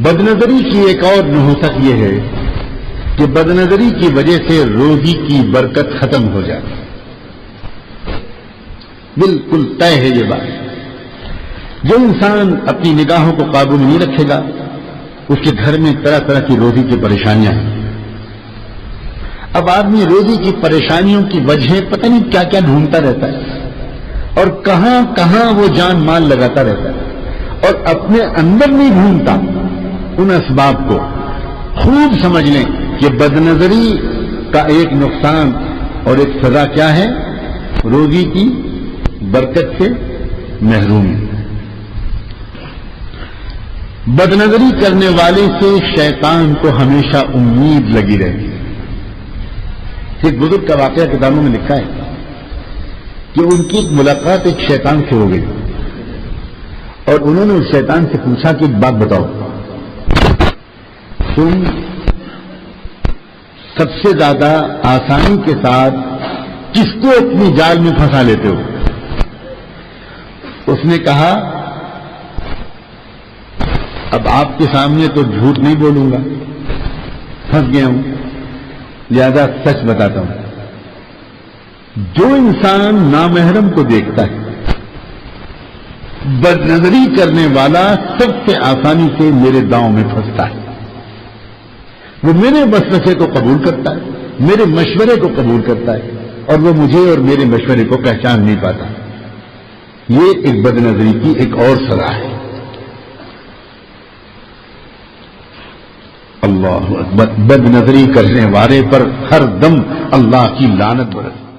بدنظری کی ایک اور نحوست یہ ہے کہ بدنظری کی وجہ سے روزی کی برکت ختم ہو جائے. بالکل طے ہے یہ بات. جو انسان اپنی نگاہوں کو قابو میں نہیں رکھے گا اس کے گھر میں طرح طرح کی روزی کی پریشانیاں ہیں. اب آدمی روزی کی پریشانیوں کی وجہ پتہ نہیں کیا کیا ڈھونڈتا رہتا ہے اور کہاں کہاں وہ جان مال لگاتا رہتا ہے اور اپنے اندر نہیں ڈھونڈتا ان اسباب کو. خوب سمجھ لیں کہ بدنظری کا ایک نقصان اور ایک سزا کیا ہے؟ روزی کی برکت سے محرومی. بدنظری کرنے والے سے شیطان کو ہمیشہ امید لگی رہتی ہے. ایک بزرگ کا واقعہ کتابوں میں لکھا ہے کہ ان کی ایک ملاقات ایک شیطان سے ہو گئی اور انہوں نے اس شیطان سے پوچھا کہ ایک بات بتاؤ، تم سب سے زیادہ آسانی کے ساتھ کس کو اپنی جال میں پھنسا لیتے ہو؟ اس نے کہا اب آپ کے سامنے تو جھوٹ نہیں بولوں گا، پھنس گیا ہوں، لہذا سچ بتاتا ہوں. جو انسان نامحرم کو دیکھتا ہے، بدنظری کرنے والا سب سے آسانی سے میرے داؤں میں پھنستا ہے. وہ میرے وسوسے کو قبول کرتا ہے، میرے مشورے کو قبول کرتا ہے اور وہ مجھے اور میرے مشورے کو پہچان نہیں پاتا. یہ ایک بدنظری کی ایک اور سزا ہے. اللہ اکبر. بد نظری کرنے والے پر ہر دم اللہ کی لعنت برستی.